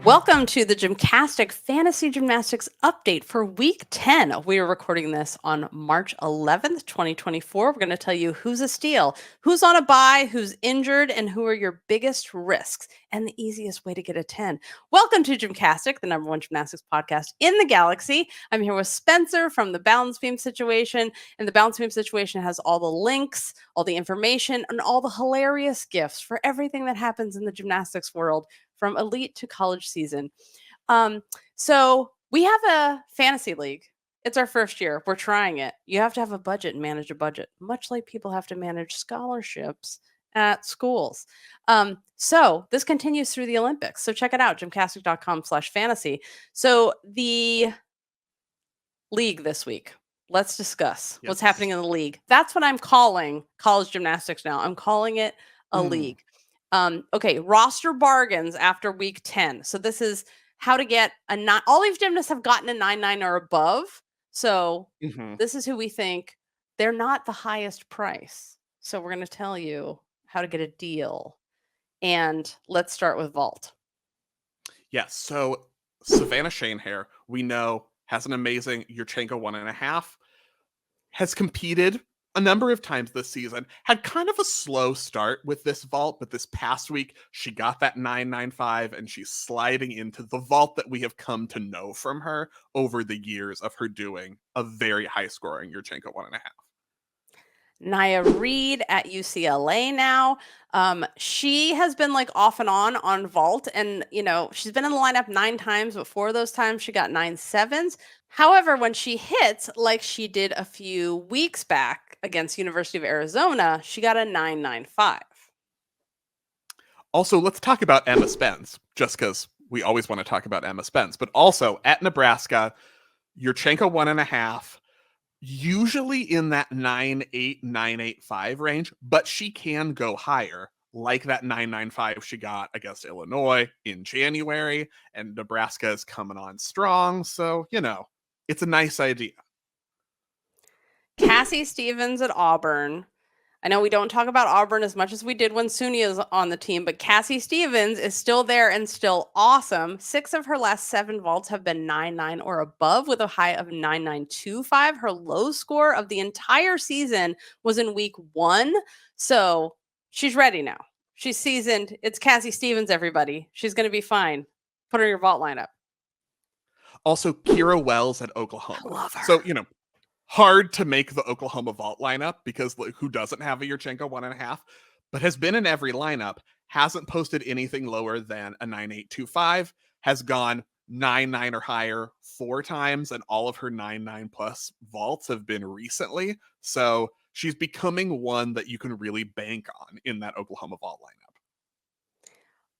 Welcome to the GymCastic Fantasy Gymnastics Update for Week 10. We are recording this on March 11th, 2024. We're going to tell you who's a steal, who's on a bye, who's injured, and who are your biggest risks, and the easiest way to get a 10. Welcome to GymCastic, the #1 gymnastics podcast in the galaxy. I'm here with Spencer from the Balance Beam Situation, and the Balance Beam Situation has all the links, all the information, and all the hilarious gifts for everything that happens in the gymnastics world, from elite to college season. So we have a fantasy league. It's our first year. We're trying it. You have to have a budget and manage a budget, much like people have to manage scholarships at schools. So this continues through the Olympics. So check it out, gymcastic.com/fantasy. So the league this week. Let's discuss what's happening in the league. That's what I'm calling college gymnastics now. I'm calling it a league. Okay, roster bargains after week 10. So this is how to get a 9. All these gymnasts have gotten a 9-9 or above. So this is who we think. They're not the highest price. So we're going to tell you how to get a deal. And let's start with vault. Yes. So Savannah Shanehair, we know, has an amazing Yurchenko 1.5, has competed a number of times this season, had kind of a slow start with this vault, but this past week she got that 995 and she's sliding into the vault that we have come to know from her over the years of her doing a very high scoring Yurchenko 1.5. Nia Reed at UCLA now. She has been like off and on vault, and she's been in the lineup 9 times, but 4 of those times she got 9.7s. However, when she hits, like she did a few weeks back against University of Arizona, she got a 9.95. Also, let's talk about Emma Spence, just because we always want to talk about Emma Spence, but also at Nebraska, Yurchenko 1.5, usually in that 9.8, 9.85 range, but she can go higher, like that 9.95 she got against Illinois in January, and Nebraska is coming on strong, so, it's a nice idea. Cassie Stevens at Auburn. I know we don't talk about Auburn as much as we did when Sunia is on the team, but Cassie Stevens is still there and still awesome. 6 of her last 7 vaults have been 9.9 or above, with a high of 9.925. Her low score of the entire season was in week 1. So she's ready now. She's seasoned. It's Cassie Stevens, everybody. She's going to be fine. Put her in your vault lineup. Also, Kira Wells at Oklahoma. I love her. So, hard to make the Oklahoma vault lineup because who doesn't have a Yurchenko 1.5, but has been in every lineup, hasn't posted anything lower than a 9.825, has gone 9.9 or higher 4 times, and all of her 9.9 plus vaults have been recently. So she's becoming one that you can really bank on in that Oklahoma vault lineup.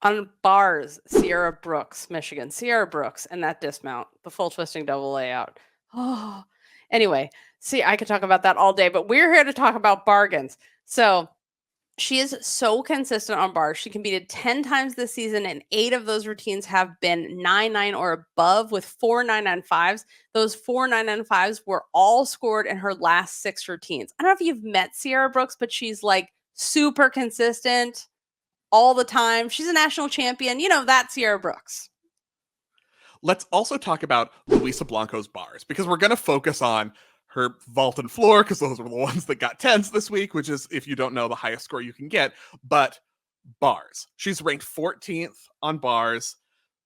On bars, Sierra Brooks, Michigan. Sierra Brooks and that dismount, the full twisting double layout. Oh, anyway, see, I could talk about that all day, but we're here to talk about bargains. So she is so consistent on bars. She competed 10 times this season, and 8 of those routines have been 9.9 or above, with 4 9.95s. Those 4 9.95s were all scored in her last 6 routines. I don't know if you've met Sierra Brooks, but she's like super consistent all the time. She's a national champion. That's Sierra Brooks. Let's also talk about Luisa Blanco's bars, because we're going to focus on her vault and floor, because those were the ones that got 10s this week, which is, if you don't know, the highest score you can get. But bars. She's ranked 14th on bars,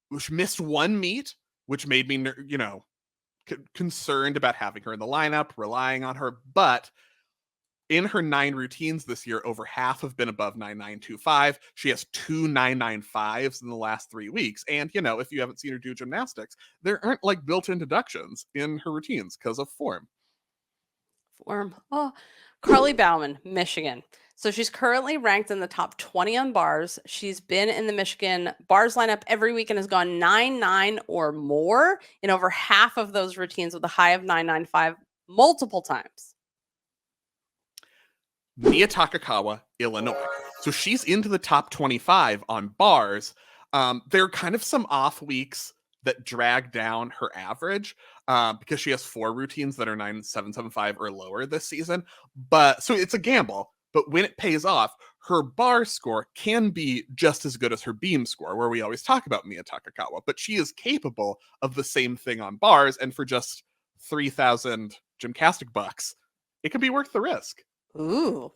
which missed 1 meet, which made me, concerned about having her in the lineup, relying on her. But in her 9 routines this year, over half have been above 9.925. She has 2 9.95s in the last 3 weeks. And, if you haven't seen her do gymnastics, there aren't like built-in deductions in her routines because of form. Oh, Carly Bauman, Michigan. So she's currently ranked in the top 20 on bars. She's been in the Michigan bars lineup every week and has gone 9.9 or more in over half of those routines, with a high of 9.95 multiple times. Mia Takakawa, Illinois. So she's into the top 25 on bars. There are kind of some off weeks that drag down her average because she has 4 routines that are 9.775 or lower this season. So it's a gamble. But when it pays off, her bar score can be just as good as her beam score, where we always talk about Mia Takakawa, but she is capable of the same thing on bars, and for just 3,000 GymCastic bucks, it could be worth the risk. Ooh.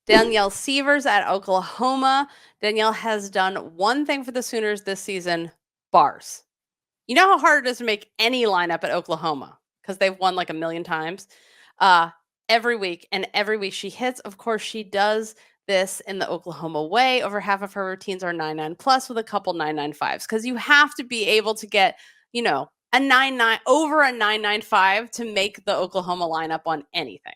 Danielle Sievers at Oklahoma. Danielle has done one thing for the Sooners this season: bars. You know how hard it is to make any lineup at Oklahoma because they've won like a million times uh, every week. And every week she hits. Of course, she does this in the Oklahoma way. Over half of her routines are 9-9 plus with a couple 9-9-5s because you have to be able to get, a 9-9 over a 9-9-5 to make the Oklahoma lineup on anything.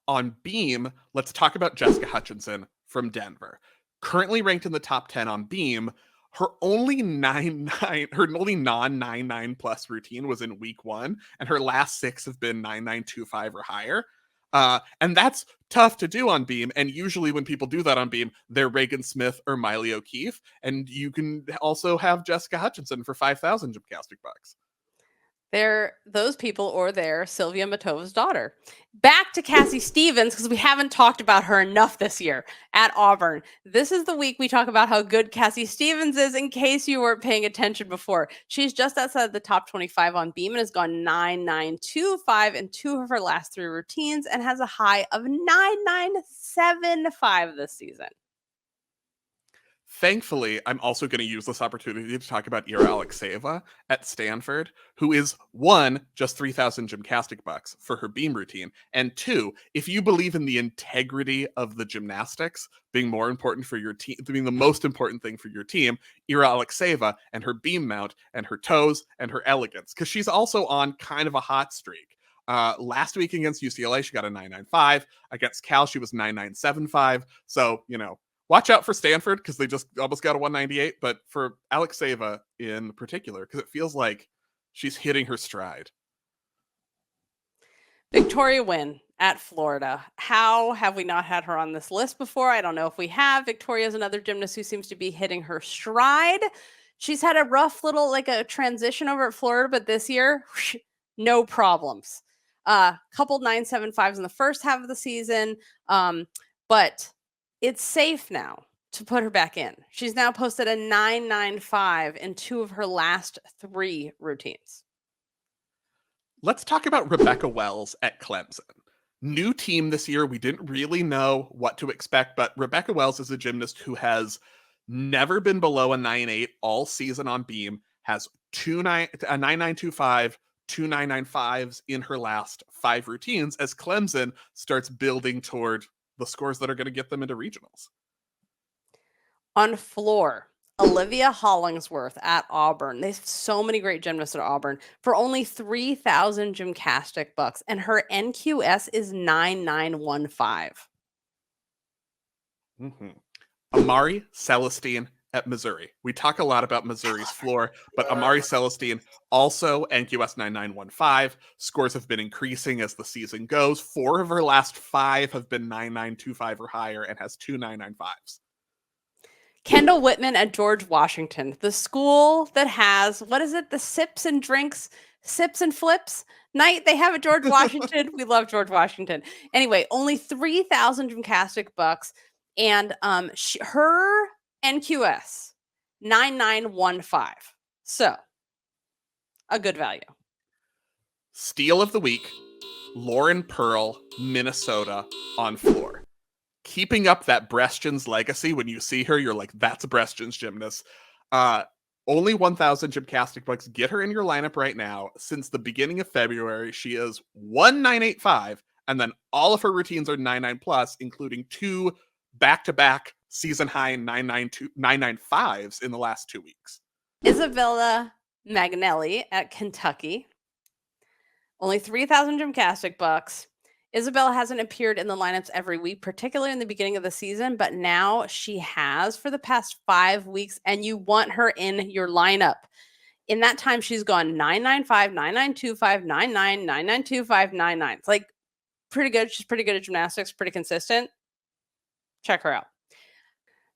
On beam, let's talk about Jessica Hutchinson from Denver. Currently ranked in the top 10 on beam, her only 9-9, her only non-9-9 plus routine was in week 1, and her last 6 have been 9-9-2-5 or higher. And that's tough to do on beam. And usually when people do that on beam, they're Reagan Smith or Miley O'Keefe. And you can also have Jessica Hutchinson for 5,000 GymCastic bucks. They're those people, or they're Sylvia Matova's daughter. Back to Cassie Stevens, because we haven't talked about her enough this year at Auburn. This is the week we talk about how good Cassie Stevens is, in case you weren't paying attention before. She's just outside the top 25 on beam and has gone 9-9-2-5 in 2 of her last 3 routines and has a high of 9-9-7-5 this season. Thankfully, I'm also going to use this opportunity to talk about Ira Alexeyeva at Stanford, who is 1, just 3,000 GymCastic bucks for her beam routine, and 2, if you believe in the integrity of the gymnastics being more important for your team, being the most important thing for your team, Ira Alexeyeva and her beam mount and her toes and her elegance, because she's also on kind of a hot streak. Last week against UCLA, she got a 9-9-5. Against Cal, she was 9-9-7-5. So, watch out for Stanford because they just almost got a 198, but for Alexeyeva in particular, because it feels like she's hitting her stride. Victoria Wynn at Florida. How have we not had her on this list before? I don't know if we have. Victoria is another gymnast who seems to be hitting her stride. She's had a rough little, like a transition over at Florida, but this year, whoosh, no problems. Couple 9-7-5s in the first half of the season, but it's safe now to put her back in. She's now posted a 9-9-5 in 2 of her last 3 routines. Let's talk about Rebecca Wells at Clemson. New team this year. We didn't really know what to expect, but Rebecca Wells is a gymnast who has never been below a 9-8 all season on beam, has a 9-9-2-5, 2 9-9-5s in her last 5 routines as Clemson starts building toward the scores that are going to get them into regionals. On floor, Olivia Hollingsworth at Auburn. They have so many great gymnasts at Auburn for only 3,000 GymCastic bucks, and her NQS is 9-9-1-5. Mm-hmm. Amari Celestine at Missouri. We talk a lot about Missouri's floor, but Amari Celestine also NQS 9915. Scores have been increasing as the season goes. 4 of her last 5 have been 9925 or higher and has 2 995s. Kendall Whitman at George Washington, the school that has, what is it? The sips and drinks, sips and flips night they have at George Washington. We love George Washington. Anyway, only 3,000 GymCastic bucks, and her NQS 9915. So, a good value. Steal of the week, Lauren Pearl, Minnesota, on floor. Keeping up that Brestian's legacy. When you see her, you're like, that's a Brestian's gymnast. Only 1,000 GymCastic bucks. Get her in your lineup right now. Since the beginning of February, she is 1-985, and then all of her routines are 9-9 plus, including 2 back-to-back season high 9-9-5s in the last 2 weeks. Isabella Magnelli at Kentucky. Only 3,000 GymCastic bucks. Isabella hasn't appeared in the lineups every week, particularly in the beginning of the season, but now she has for the past 5 weeks, and you want her in your lineup. In that time, she's gone 9-9-5, 9-9-2-5, 9-9, 9-9-2-5, 9-9. It's like pretty good. She's pretty good at gymnastics, pretty consistent. Check her out.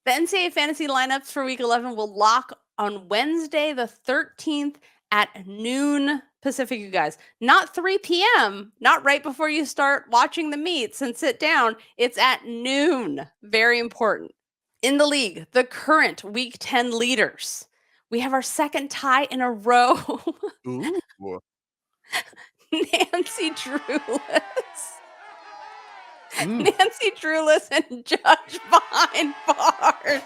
The NCAA fantasy lineups for week 11 will lock on Wednesday, the 13th at noon Pacific, you guys. Not 3 p.m., not right before you start watching the meets and sit down. It's at noon. Very important. In the league, the current Week 10 leaders. We have our second tie in a row. Ooh. Nancy Drewless. Mm. Nancy Drewless and Judge behind bars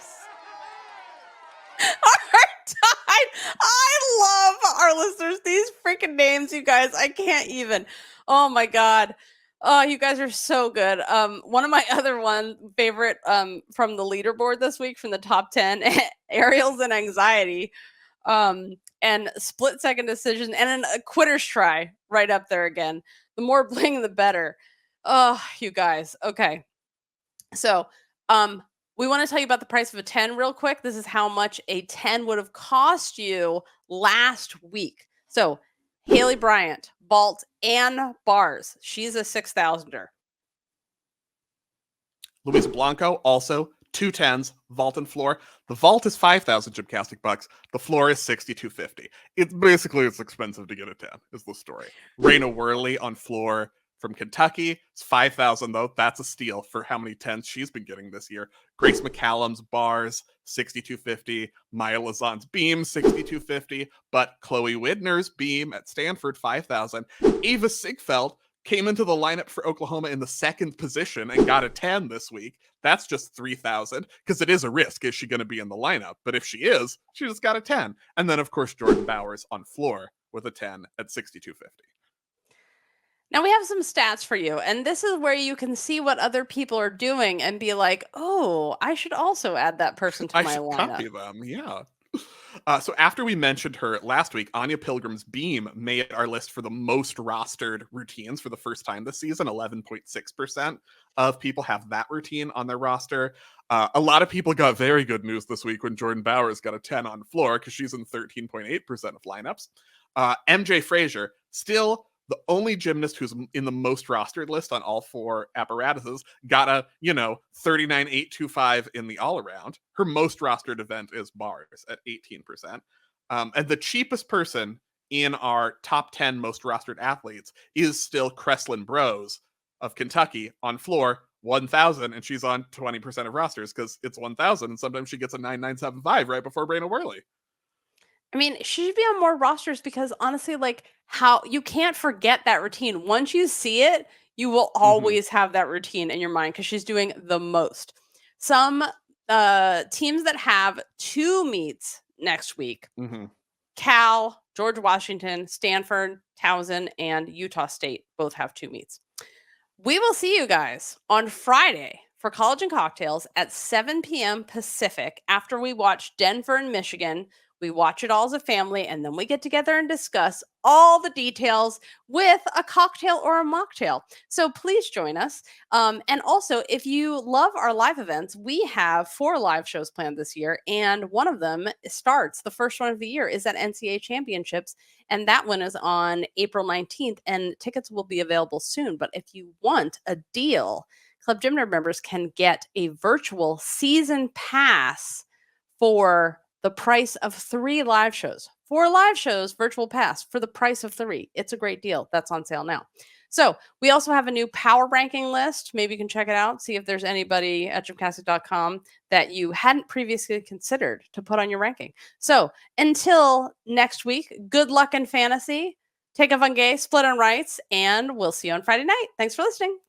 are tied. I love our listeners. These freaking names, you guys. I can't even. Oh my God. Oh, you guys are so good. One of my other favorite from the leaderboard this week from the top 10, Ariel's and Anxiety. And split second decision and a quitter's try right up there again. The more bling, the better. Oh, you guys. Okay. So, we want to tell you about the price of a 10 real quick. This is how much a 10 would have cost you last week. So, Haley Bryant, vault, and bars. She's a 6,000er. Luisa Blanco, also 2 10s, vault and floor. The vault is 5,000 GymCastic bucks. The floor is 6,250. It's basically it's expensive to get a 10, is the story. Raina Worley on floor from Kentucky. It's 5,000 though. That's a steal for how many 10s she's been getting this year. Grace McCallum's bars, 6,250. Maya Lazan's beam, 6,250. But Chloe Widner's beam at Stanford, 5,000. Ava Sigfeld came into the lineup for Oklahoma in the second position and got a 10 this week. That's just 3,000 because it is a risk. Is she going to be in the lineup? But if she is, she just got a 10. And then, of course, Jordan Bowers on floor with a 10 at 6,250. Now we have some stats for you, and this is where you can see what other people are doing and be like, oh, I should also add that person to my lineup. Copy them, yeah. So after we mentioned her last week, Anya Pilgrim's beam made our list for the most rostered routines for the first time this season. 11.6% of people have that routine on their roster. A lot of people got very good news this week when Jordan Bowers got a 10 on floor because she's in 13.8% of lineups. MJ Frazier, still the only gymnast who's in the most rostered list on all 4 apparatuses, got a, 39.825 in the all-around. Her most rostered event is bars at 18%. And the cheapest person in our top 10 most rostered athletes is still Kreslin Bros of Kentucky on floor, 1,000, and she's on 20% of rosters because it's 1,000, and sometimes she gets a 9,975 right before Raina Worley. I mean, she should be on more rosters because honestly, like how you can't forget that routine. Once you see it, you will always have that routine in your mind because she's doing the most. Some teams that have 2 meets next week, Cal, George Washington, Stanford, Towson, and Utah State both have 2 meets. We will see you guys on Friday for College and Cocktails at 7 p.m. Pacific after we watch Denver and Michigan. We watch it all as a family, and then we get together and discuss all the details with a cocktail or a mocktail. So please join us. And also, if you love our live events, we have 4 live shows planned this year, and one of them starts, the first one of the year is at NCAA Championships, and that one is on April 19th, and tickets will be available soon. But if you want a deal, Club Gym Nerd members can get a virtual season pass for the price of 3 live shows. 4 live shows, virtual pass for the price of 3. It's a great deal. That's on sale now. So we also have a new power ranking list. Maybe you can check it out, see if there's anybody at gymcastic.com that you hadn't previously considered to put on your ranking. So until next week, good luck in fantasy. Take a Vangay, split on rights, and we'll see you on Friday night. Thanks for listening.